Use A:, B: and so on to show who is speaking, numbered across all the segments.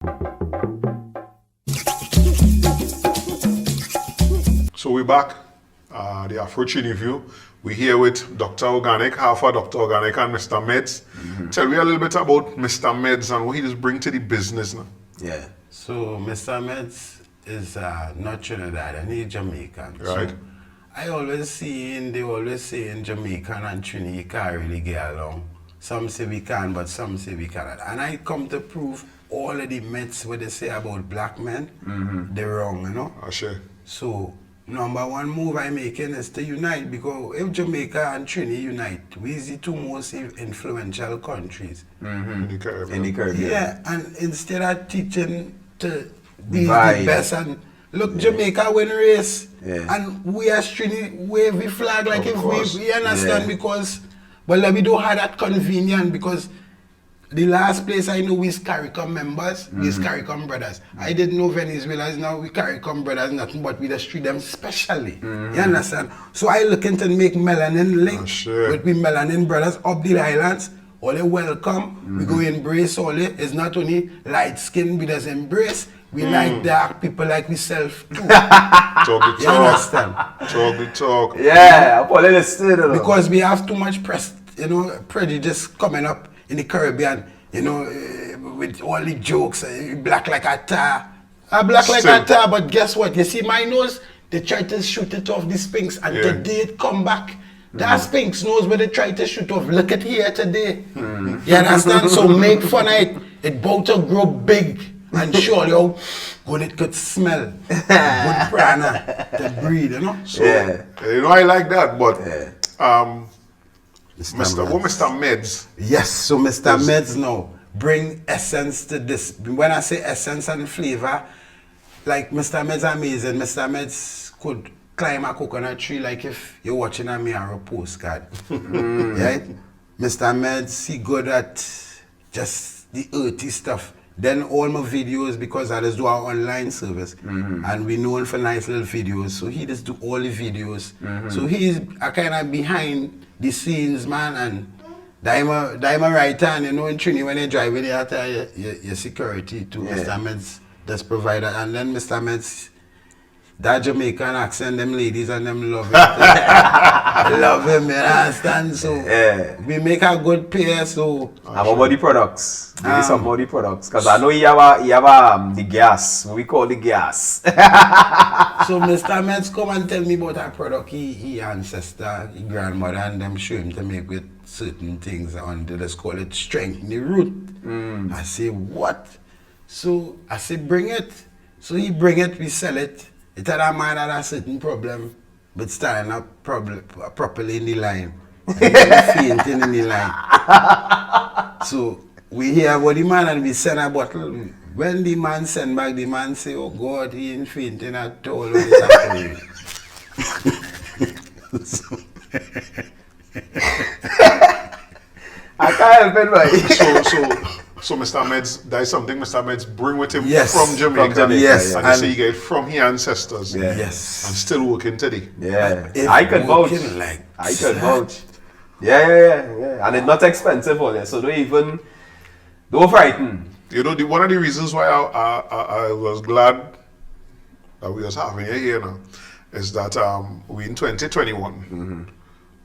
A: So we're back, the Afro Trini View. We're here with Dr. Organic, half of Dr. Organic and Mr. Medz. Tell me a little bit about Mr. Medz and what he just bring to the business now.
B: Yeah. So Mr. Medz is not Trinidad and he's Jamaican.
A: Right.
B: So I always see they always say in Jamaican and Trini you can't really get along. Some say we can, but some say we cannot. And I come to prove all of the myths what they say about black men, they're wrong, you know?
A: Sure.
B: So number one move I'm making is to unite, because if Jamaica and Trini unite, we are the two most influential countries
A: In the Caribbean.
C: In the Caribbean.
B: Yeah, and instead of teaching to be the best, and look, Jamaica win race, and we as Trini wave the flag like
A: Of
B: if
A: course.
B: we understand, because, well, we don't have that convenience, because the last place I know we is CARICOM members, we is CARICOM brothers. I didn't know Venezuela is now we CARICOM brothers, nothing but we just treat them specially. You understand? So I looking to make melanin link with we melanin brothers up the islands. All they welcome, we go embrace all it. It's not only light skin we just embrace, we like dark people like myself too.
A: Talk the
B: You
A: talk.
B: understand?
A: Talk the talk.
C: Yeah, I'm
B: Because we have too much prejudice coming up in the Caribbean, you know, with all the jokes, black like a tar. I black like a tar, but guess what? You see my nose? They tried to shoot it off the Sphinx, and today it come back. That Sphinx knows where they try to shoot off. Look at here today. You understand? So make fun of it. It about to grow big and show you how good it could smell. Good prana to breathe, you know? So,
A: You know, I like that, but Mr. Medz.
B: Yes, so Mr. Medz now bring essence to this. When I say essence and flavor, like Mr. Medz amazing. Mr. Medz could climb a coconut tree like if you're watching a Miara postcard. Right? Mr. Medz, he good at just the earthy stuff. Then all my videos, because I just do our online service, and we known for nice little videos, so he just do all the videos. So he's a kind of behind the scenes man, and dime a right hand, you know, in Trini when you drive with your security to Mr. Medz, that's provider, and then Mr. Medz, that Jamaican accent, them ladies and them love it. Love him, you understand? So we make a good pair, so
C: have a body products. Give me some body products. Because I know you have the gas. What we call the gas.
B: So Mr. Medz come and tell me about a product he ancestor, he grandmother, and them show him to make with certain things on let's call it strength in the root. I say, what? So I say, bring it. So he bring it, we sell it. It had a man had a certain problem, but standing up properly in the line. Fainting in the line. So we hear about the man and we send a bottle. When the man send back, the man say, oh God, he ain't fainting at all.
C: I can't help it, right?
A: So Mr. Medz, that is something Mr. Medz bring with him
B: Yes,
A: from Jamaica.
C: from Jamaica,
B: yes,
A: And you say you get it from his ancestors.
B: Yes.
A: And still working today.
C: Yeah.
B: If
C: I could vouch.
B: working like
C: I could
B: that.
C: vouch. Yeah. And it's not expensive on it, so don't frighten.
A: You know, one of the reasons why I was glad that we was having you here now is that we in 2021,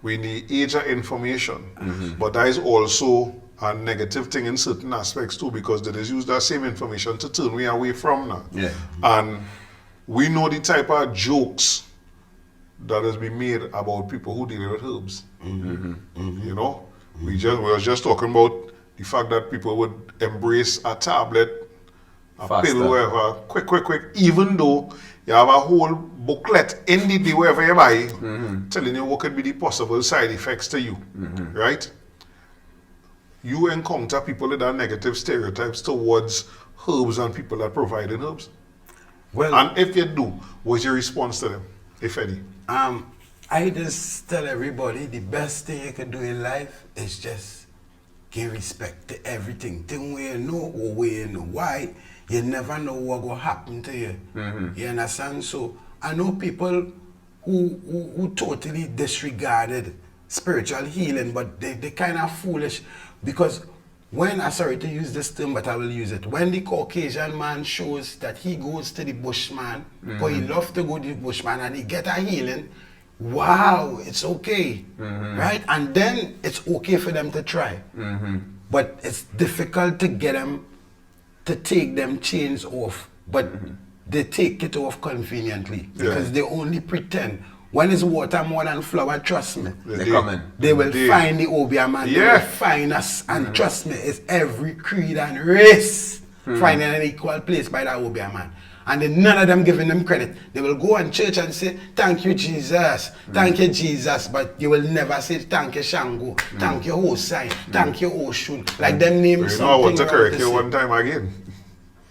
A: we in the age of information, but that is also a negative thing in certain aspects too, because they just use that same information to turn we away from now.
C: Yeah.
A: And we know the type of jokes that has been made about people who deal with herbs. You know, we was just talking about the fact that people would embrace a tablet, a pill, whatever, quick, even though you have a whole booklet in the wherever you buy, telling you what could be the possible side effects to you, right? You encounter people that are negative stereotypes towards herbs and people that provide herbs.
B: Well,
A: And if you do, what's your response to them, if any?
B: I just tell everybody the best thing you can do in life is just give respect to everything. Thing where you know or where you know why, you never know what will happen to you. You understand? So I know people who totally disregarded spiritual healing, but they kind of foolish, because when, I'm sorry to use this term, but I will use it. When the Caucasian man shows that he goes to the bushman, because he loves to go to the bushman and he get a healing, wow, it's okay, right? And then it's okay for them to try. But it's difficult to get them to take them chains off, but they take it off conveniently because they only pretend. When it's water more than flour, trust me.
C: They come in.
B: They will find the Obia man, they will find us, and trust me, it's every creed and race finding an equal place by that Obia man. And then none of them giving them credit. They will go in church and say, thank you, Jesus, thank you, Jesus, but you will never say, thank you, Shango, thank you, Hosai, thank you, Oshun. Like them names.
A: You know, I want to correct you one time again.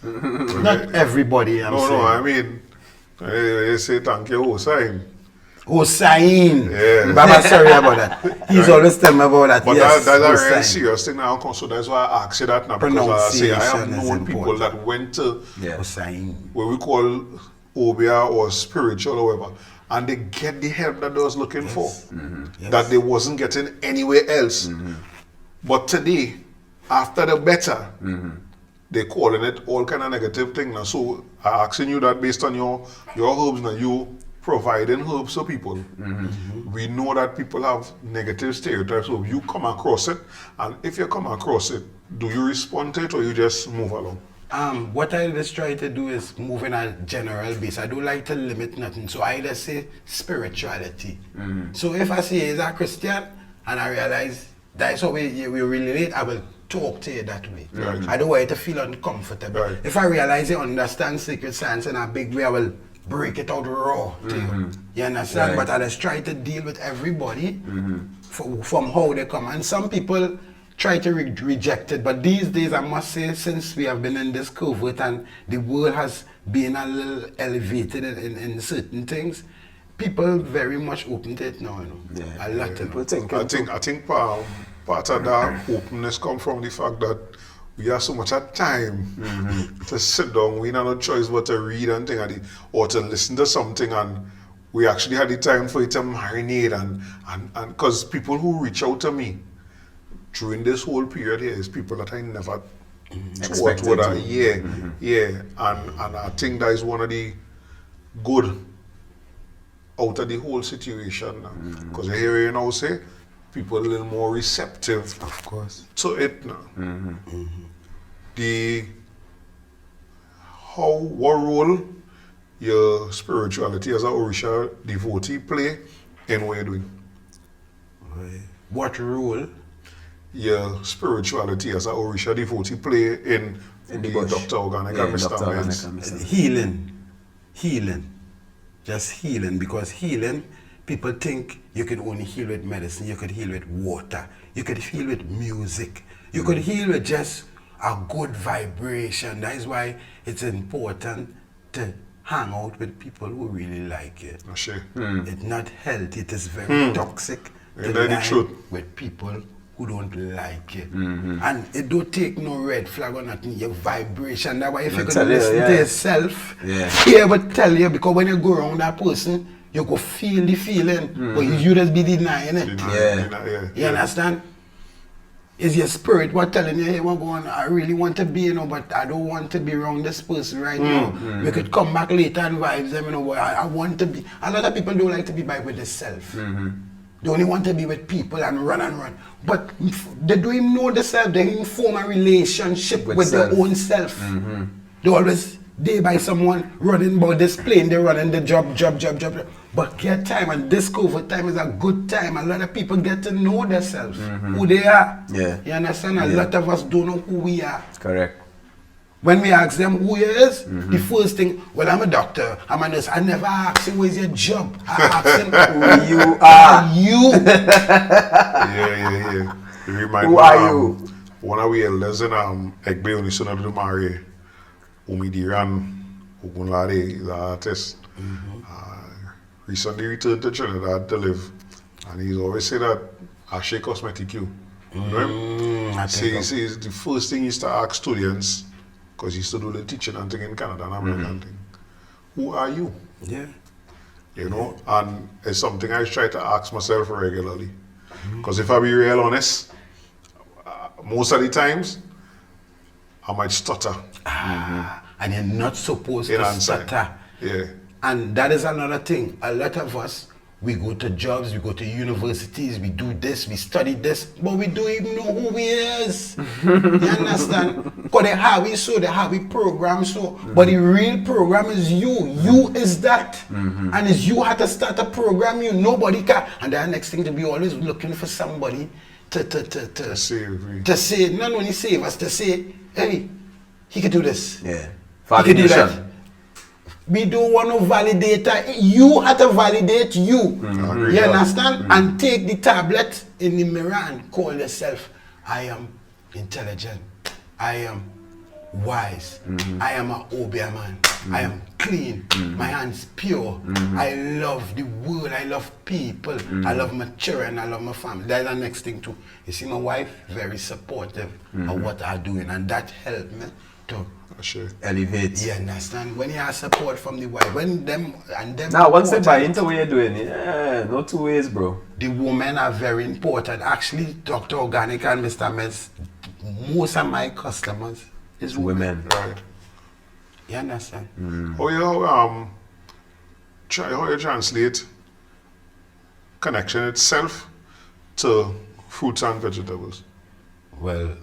B: Not everybody, I'm saying.
A: No, I mean, they say thank you, Hosai.
B: Hossain.
A: Yeah.
B: Baba, sorry about that. He's always telling me about that.
A: But
B: yes,
A: that's a
B: Hossain.
A: real serious thing now, so that's why I ask you that now. Because I say I have
B: Pronunciation is
A: known people
B: important.
A: that went to
B: Hossain.
A: what we call Obia or spiritual or whatever, and they get the help that they was looking for, that they wasn't getting anywhere else. But today, after the better, they calling it all kind of negative thing now. So I asking you that based on your herbs now, you providing herbs to people. We know that people have negative stereotypes, so you come across it, and if you come across it, do you respond to it or you just move along?
B: What I just try to do is move in a general base. I don't like to limit nothing. So I just say spirituality. So if I say he's a Christian and I realize that's how we relate, I will talk to you that way.
A: Right.
B: I don't want you to feel uncomfortable.
A: Right.
B: If I realize you understand secret science in a big way, I will break it out raw to you. You understand?
C: Right.
B: But I just try to deal with everybody from how they come. And some people try to reject it, but these days I must say, since we have been in this covert and the world has been a little elevated in certain things, people very much open to it now. You know? A lot of
C: People
B: them.
C: think
A: I think part of that openness come from the fact that we have so much time to sit down. We have no choice but to read and thing, or to listen to something, and we actually had the time for it to marinate and because people who reach out to me during this whole period here is people that I never thought would have. And I think that is one of the good out of the whole situation now. Because you hear you now say people a little more receptive
B: Of course.
A: to it now. What role your spirituality as a Orisha devotee play in what you're doing?
B: What role?
A: Your spirituality as a Orisha devotee play in the
C: bush.
A: Dr. Organic
C: Yeah,
A: and Mr.
C: Dr. Organic
A: Medz?
C: and Mr. Medz.
B: Healing. Just healing, because healing, people think you could only heal with medicine, you could heal with water, you could heal with music, you could heal with just a good vibration. That is why it's important to hang out with people who really like it.
A: I say.
B: It's not healthy, it is very toxic to
A: Ain't that the
B: lie
A: truth?
B: with people who don't like it. And it don't take no red flag or nothing, your vibration. That's why if you
C: I
B: could
C: tell you,
B: listen
C: yeah.
B: to yourself,
C: Yeah.
B: he will tell you, because when you go around that person, you go feel the feeling, but you just be denying it. You understand? It's your spirit what telling you, hey, we're going, I really want to be, you know, but I don't want to be around this person right now. We could come back later and vibes them, you know, but I want to be. A lot of people don't like to be by with themselves. They only want to be with people and run. But they don't even know themselves. They don't even form a relationship with their
C: self.
B: own self. They always, they by someone running about this plane, they running the job. But get time, and this COVID time is a good time. A lot of people get to know themselves, who they are.
C: Yeah.
B: You understand? A lot of us don't know who we are.
C: Correct.
B: When we ask them who he is, the first thing, well, I'm a doctor, I'm a nurse. I never ask him where's your job. I ask him who you are.
A: Yeah. You remind
C: Who
A: me,
C: are you?
A: One of we elders in Egbe on the son of the Mari, Umidiran, Ugunlade, is an artist. Recently returned to Trinidad to live, and he's always say that Ashe Cosmetic you.
B: I think
A: Says the first thing he used to ask students, because he used to do the teaching and thing in Canada and American thing, who are you?
B: yeah.
A: You know, and it's something I try to ask myself regularly. Because if I be real honest, most of the times, I might stutter
B: And you're not supposed
A: in
B: to
A: answer.
B: stutter.
A: Yeah.
B: And that is another thing. A lot of us, we go to jobs, we go to universities, we do this, we study this, but we don't even know who we is. You understand? Because they have it so, they have it programmed so. But the real program is you. You is that. And it's you have to start a program you. Nobody can. And the next thing to be always looking for somebody to
A: Save.
B: not only save us, to say, hey, he could do this.
C: Yeah.
B: He could do that.
C: Validation.
B: We don't want to validate her. You have to validate you. You understand? And take the tablet in the mirror and call yourself, I am intelligent. I am wise. I am an obia man. I am clean. My hands pure. I love the world. I love people. I love my children. I love my family. That's the next thing too. You see, my wife very supportive of what I'm doing, and that helped me to
A: Sure.
C: Elevate.
B: you understand? When you have support from the wife, when them and them.
C: Now, once they buy
B: important,
C: into what you're doing, yeah, no two ways, bro.
B: the women are very important. Actually, Dr. Organic and Mr. Medz, most of my customers is women.
C: Women.
A: Right.
B: You understand?
A: How you translate connection itself to fruits and vegetables?
B: Well,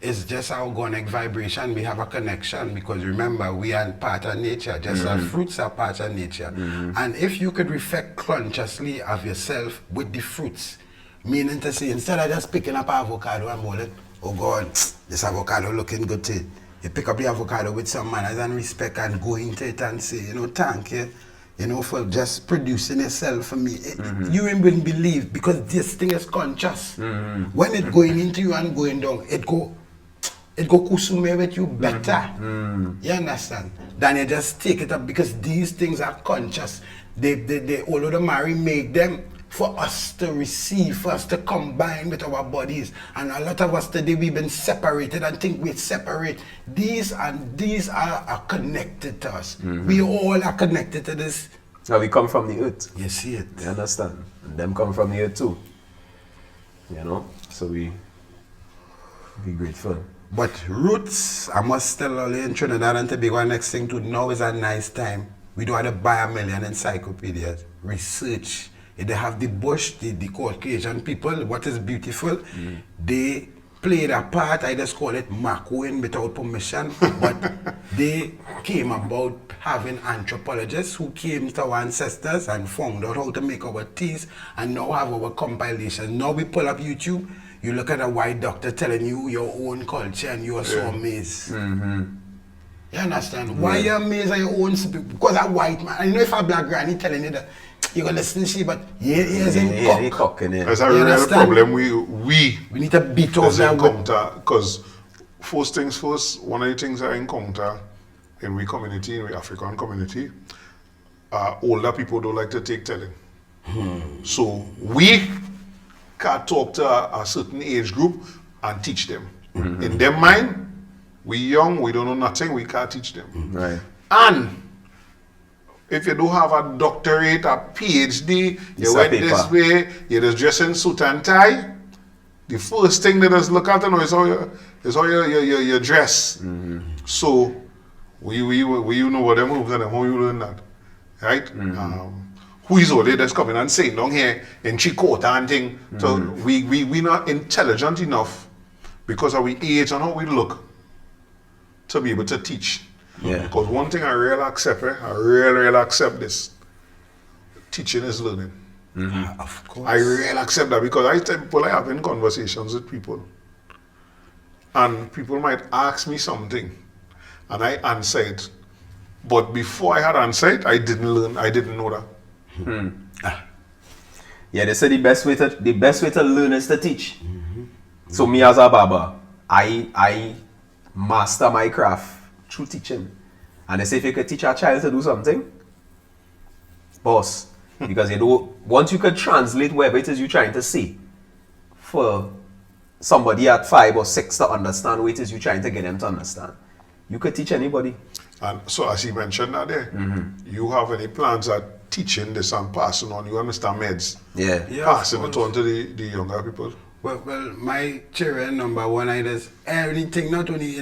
B: it's just our organic vibration. We have a connection because remember, we are part of nature. Just as fruits are part of nature. And if you could reflect consciously of yourself with the fruits, meaning to say, instead of just picking up avocado and mulling, oh God, this avocado looking good to it. You pick up the avocado with some manners and respect and go into it and say, you know, thank you, you know, for just producing yourself for me. You wouldn't believe because this thing is conscious. When it going into you and going down, it go kusume with you better. You understand? Than you just take it up because these things are conscious. They all of the Mary make them for us to receive, for us to combine with our bodies. And a lot of us today we've been separated and think we're separate. These are connected to us. We all are connected to this.
C: Now we come from the earth.
B: You see it.
C: You understand? And them come from the earth too. You know? So we be grateful.
B: But roots, I must tell all in Trinidad and Tobago, next thing to know is a nice time. We don't have to buy 1 million encyclopedias. Research. If they have the bush, the Caucasian people, what is beautiful, they played a part, I just call it Macoing without permission, but they came about having anthropologists who came to our ancestors and found out how to make our teas and now have our compilation. Now we pull up YouTube, you look at a white doctor telling you your own culture and you are so amazed. You understand? Why you amazed at your own? Because a white man, I know if a black granny telling you that, you're going to listen to she, but here's in
C: Yeah,
B: cock.
A: That's a
B: You
A: real
B: understand?
A: problem we
B: need to beat off
A: as
B: that
A: encounter, because first things first, one of the things I encounter in we community, in the African community, older people don't like to take telling. So we can't talk to a certain age group and teach them. In their mind, we young, we don't know nothing, we can't teach them.
C: Right.
A: And if you don't have a doctorate, a PhD,
C: It's
A: you
C: a
A: went
C: paper.
A: this way, you just dress in suit and tie, the first thing they just look at you know, is how you dress. So, we know what them moves and how you learn that, right? Who is all they just coming and saying down here in Chicota and thing. So, we not intelligent enough because of our age and how we look to be able to teach.
C: Yeah.
A: Because one thing I really accept, I really accept this. Teaching is learning.
B: Of course.
A: I really accept that because I tell people I have in conversations with people. And people might ask me something and I answer it. But before I had answered it, I didn't learn, I didn't know that.
C: Yeah, they say the best way to learn is to teach. So me as a barber, I master my craft through teaching. And they say if you could teach a child to do something, boss, because you know once you could translate whatever it is you're trying to say for somebody at 5 or 6 to understand what it is you're trying to get them to understand, you could teach anybody.
A: And so as you mentioned that there, you have any plans at teaching this and passing on, you understand Medz?
C: Yeah.
B: Yeah,
A: Passing
B: of
A: it
B: course.
A: on to the younger people.
B: Well, my children, number one, I just anything, not only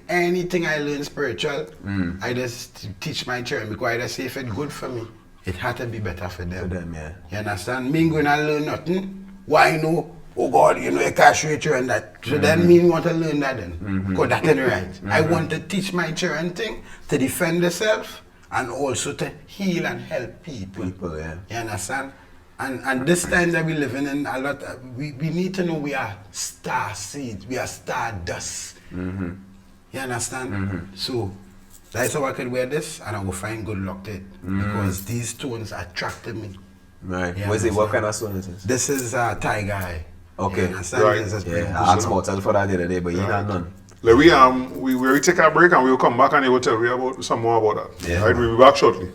B: anything I learn spiritual, I just teach my children because I just say if it's good for me, it had to be better for them.
C: For them, yeah.
B: You understand? Me going to learn nothing. Why no? Oh God, you cash rate and that. So then me want to learn that then. Because that ain't right. I want to teach my children thing to defend themselves and also to heal and help people.
C: Yeah.
B: You understand? And this time that we living in a lot, we need to know we are star seeds, we are star dust. You understand? So that's how I could wear this and I will find good luck to it. Because these stones attracted me.
C: Right.
B: Yeah,
C: What kind of stone is this?
B: This is tiger eye.
C: Okay.
B: You understand?
A: Right.
B: This is pretty
C: Yeah,
B: cool.
C: I asked Mortal for that the other day, but he had none.
A: Like we take a break and we'll come back and he will tell you about some more about that.
C: Yeah.
A: Right, we'll be back shortly.